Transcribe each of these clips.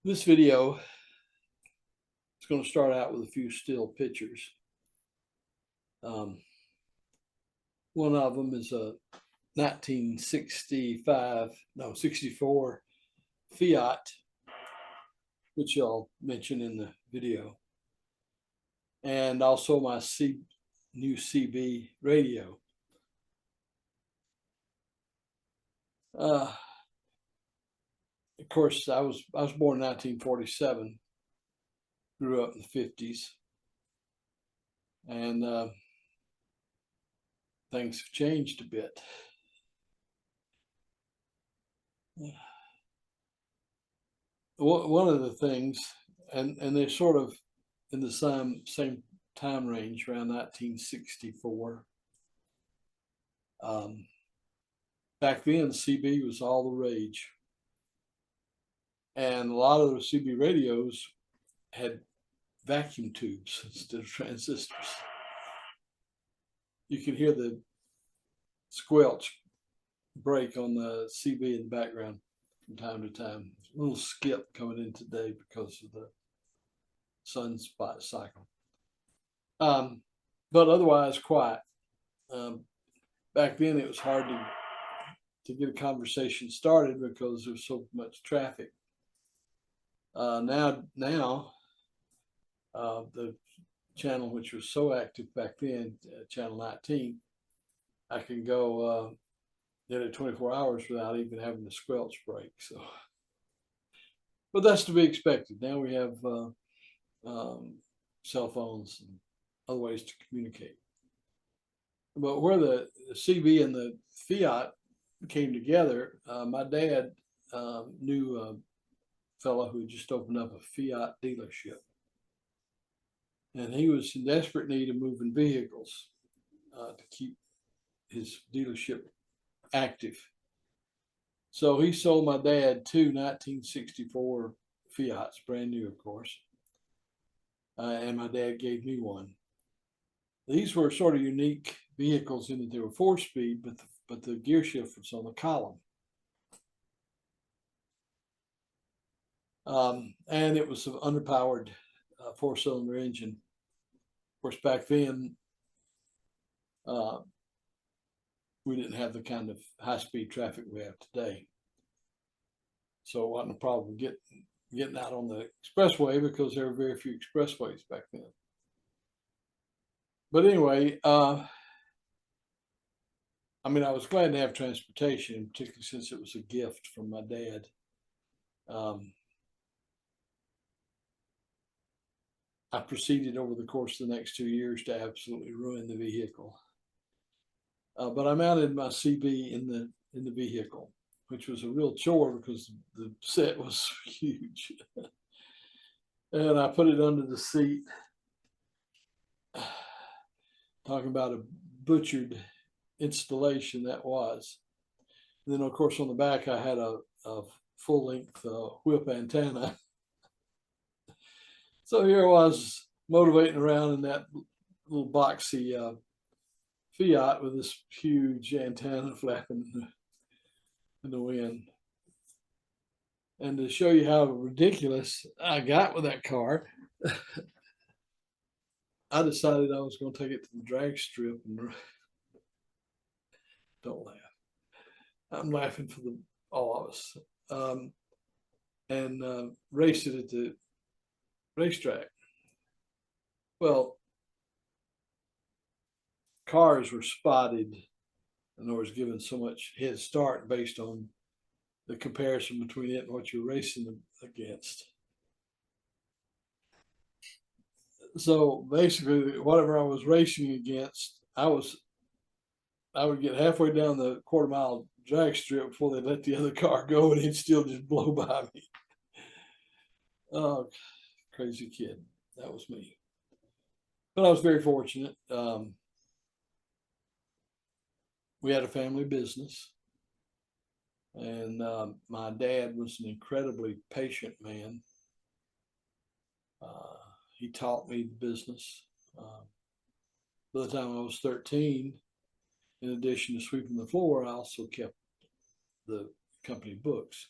This video is going to start out with a few still pictures. One of them is a 64 Fiat, which I'll mention in the video, and also my new CB radio. Of course, I was born in 1947, grew up in the 50s, and things have changed a bit. One of the things, and they're sort of in the same time range, around 1964. Back then, CB was all the rage, and a lot of the CB radios had vacuum tubes instead of transistors. You can hear the squelch break on the CB in the background from time to time. A little skip coming in today because of the sunspot cycle. But otherwise quiet. Back then it was hard to get a conversation started because there's so much traffic. Now the channel which was so active back then, channel 19, I can go in it 24 hours without even having the squelch break. So, but that's to be expected. Now we have cell phones and other ways to communicate. But where the CB and the Fiat came together, my dad knew a fellow who just opened up a Fiat dealership. And he was in desperate need of moving vehicles to keep his dealership active. So he sold my dad two 1964 Fiats, brand new, of course. And my dad gave me one. These were sort of unique vehicles in that they were 4-speed, but the gear shift was on the column. And it was an underpowered 4-cylinder engine. Of course, back then, we didn't have the kind of high-speed traffic we have today. So it wasn't a problem getting out on the expressway because there were very few expressways back then. But anyway, I was glad to have transportation, particularly since it was a gift from my dad. I proceeded over the course of the next 2 years to absolutely ruin the vehicle. But I mounted my CB in the vehicle, which was a real chore because the set was huge. And I put it under the seat. Talking about a butchered installation that was. And then, of course, on the back, I had a full-length whip antenna. So here I was motivating around in that little boxy Fiat with this huge antenna flapping in the wind. And to show you how ridiculous I got with that car, I decided I was going to take it to the drag strip and don't laugh. I'm laughing for all of us. And raced it at the racetrack. Well, cars were spotted, in other words, given so much head start based on the comparison between it and what you're racing against. So basically, whatever I was racing against, I would get halfway down the quarter-mile drag strip before they let the other car go, and it'd still just blow by me. Oh, crazy kid. That was me. But I was very fortunate. We had a family business, and my dad was an incredibly patient man. He taught me the business. By the time I was 13, in addition to sweeping the floor, I also kept the company books.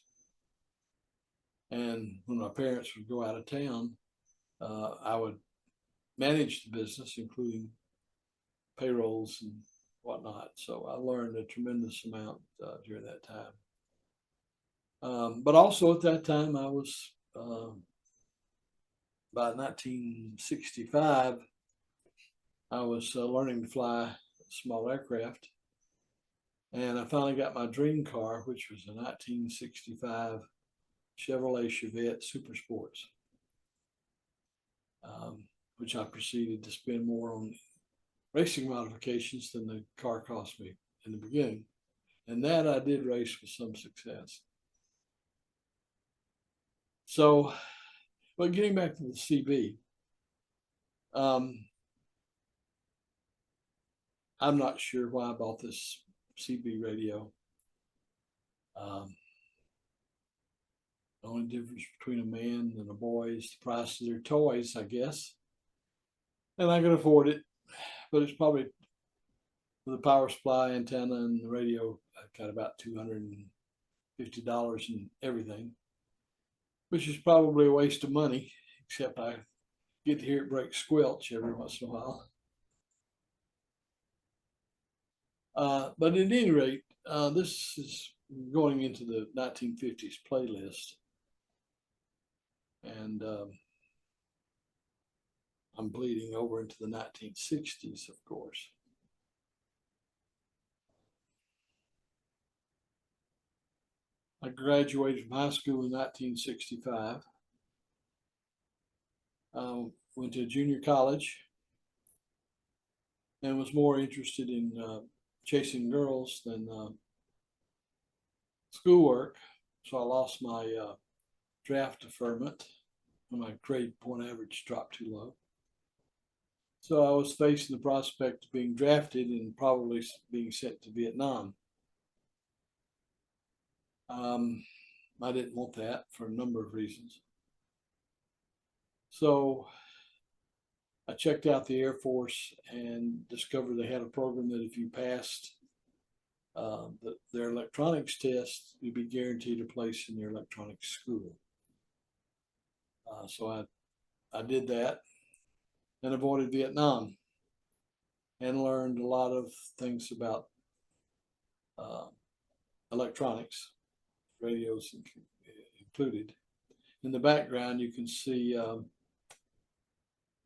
And when my parents would go out of town, I would manage the business, including payrolls and whatnot. So I learned a tremendous amount during that time. But also at that time, I was by 1965, I was learning to fly small aircraft. And I finally got my dream car, which was a 1965 Chevrolet Chevette Super Sports, which I proceeded to spend more on racing modifications than the car cost me in the beginning. And that I did race with some success. So, but getting back to the CB, I'm not sure why I bought this CB radio. The only difference between a man and a boy is the price of their toys, I guess. And I can afford it, but it's probably with the power supply, antenna, and the radio, I got about $250 in everything, which is probably a waste of money, except I get to hear it break squelch every once in a while. But at any rate, this is going into the 1950s playlist. And I'm bleeding over into the 1960s, of course. I graduated from high school in 1965. Went to junior college and was more interested in chasing girls than schoolwork. So I lost my draft deferment when my grade point average dropped too low. So I was facing the prospect of being drafted and probably being sent to Vietnam. I didn't want that for a number of reasons. So I checked out the Air Force and discovered they had a program that if you passed their electronics test, you'd be guaranteed a place in their electronics school. So I did that and avoided Vietnam and learned a lot of things about electronics, radios included. In the background, you can see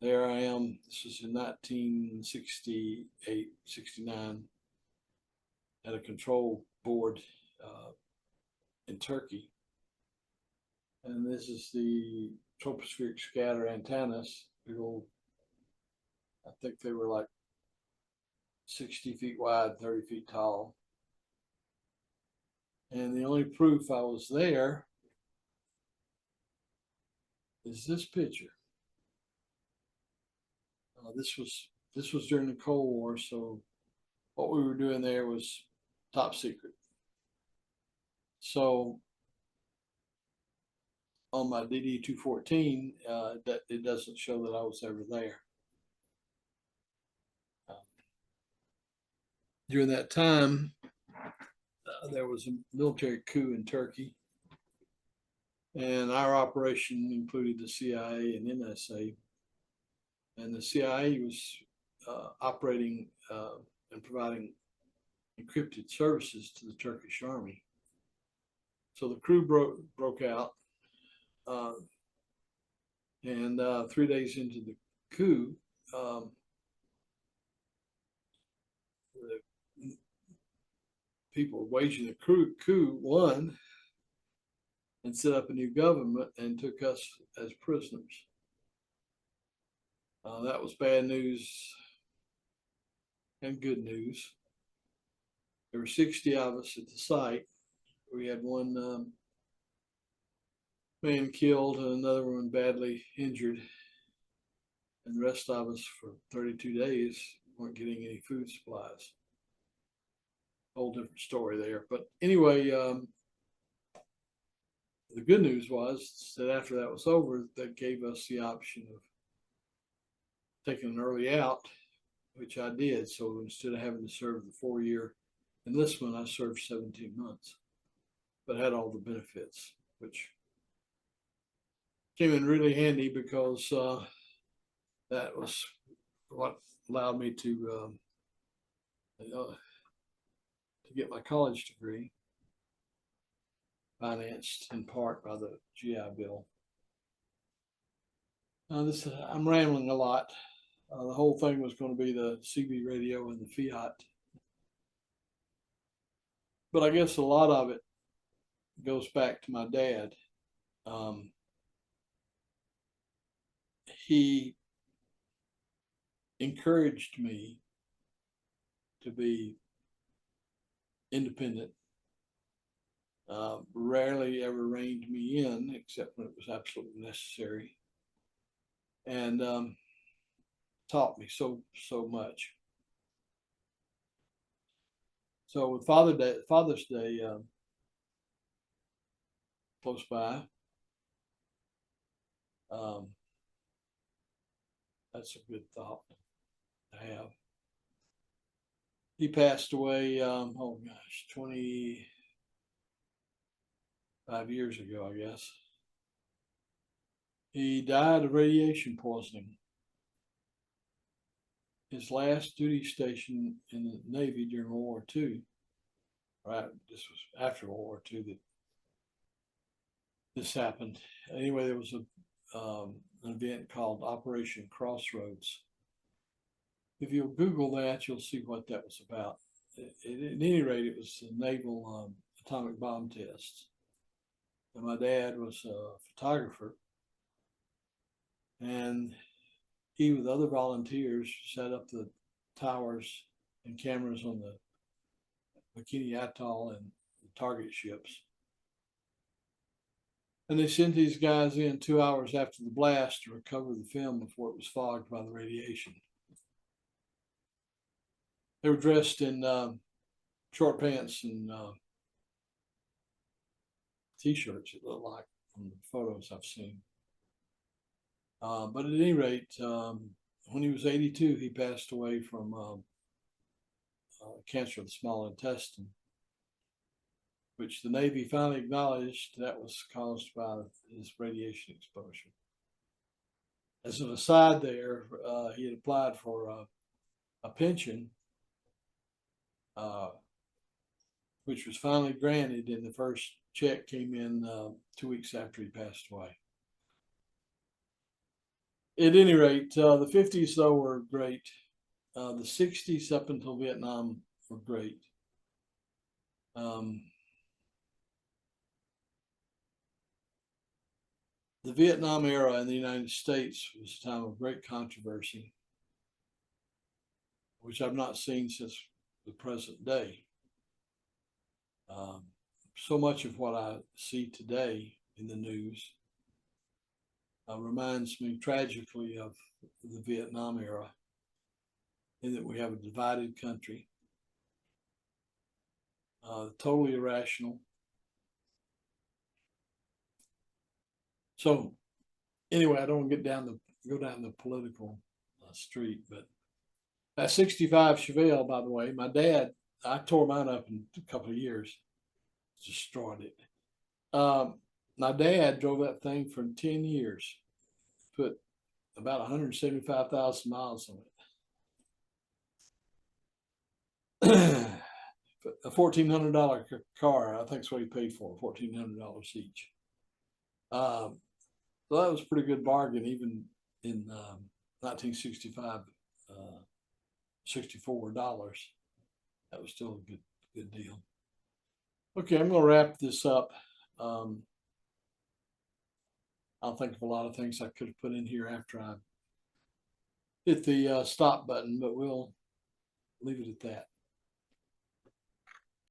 there I am. This was in 1968, 69 at a control board in Turkey. And this is the tropospheric scatter antennas. Big old, I think they were like 60 feet wide, 30 feet tall. And the only proof I was there is this picture. This was during the Cold War, so what we were doing there was top secret. So on my DD-214, that it doesn't show that I was ever there. During that time, there was a military coup in Turkey, and our operation included the CIA and NSA. And the CIA was operating and providing encrypted services to the Turkish army. So the crew broke out, and 3 days into the coup, the people waging the coup won and set up a new government and took us as prisoners. That was bad news and good news. There were 60 of us at the site. We had one man killed and another one badly injured. And the rest of us for 32 days weren't getting any food supplies. Whole different story there. But anyway, the good news was that after that was over, that gave us the option of taking an early out, which I did. So instead of having to serve the 4-year enlistment, I served 17 months, but had all the benefits, which came in really handy because that was what allowed me to get my college degree, financed in part by the GI Bill. I'm rambling a lot. The whole thing was going to be the CB radio and the Fiat, but I guess a lot of it goes back to my dad. Um, he encouraged me to be independent. Rarely ever reined me in except when it was absolutely necessary, and taught me so much. So with Father's Day close by, um, that's a good thought to have. He passed away, oh gosh, 25 years ago, I guess. He died of radiation poisoning. His last duty station in the Navy during World War II, right? This was after World War II that this happened. Anyway, there was an event called Operation Crossroads. If you'll Google that, you'll see what that was about. At any rate, it was a naval atomic bomb test. And my dad was a photographer, and he, with other volunteers, set up the towers and cameras on the Bikini Atoll and the target ships. And they sent these guys in 2 hours after the blast to recover the film before it was fogged by the radiation. They were dressed in short pants and t-shirts, it looked like from the photos I've seen. But at any rate, when he was 82, he passed away from cancer of the small intestine, which the Navy finally acknowledged that was caused by his radiation exposure. As an aside there, he had applied for a pension, which was finally granted, and the first check came in 2 weeks after he passed away. At any rate, the 50s, though, were great. The 60s up until Vietnam were great. The Vietnam era in the United States was a time of great controversy, which I've not seen since the present day. So much of what I see today in the news reminds me tragically of the Vietnam era, in that we have a divided country, totally irrational. So anyway, I don't go down the political street, but that 65 Chevelle, by the way, my dad, I tore mine up in a couple of years, destroyed it. My dad drove that thing for 10 years, put about 175,000 miles on it. A $1,400 car, I think is what he paid for, $1,400 each. So that was a pretty good bargain, even in 1965, $64. That was still a good deal. Okay, I'm going to wrap this up. I'll think of a lot of things I could have put in here after I hit the stop button, but we'll leave it at that.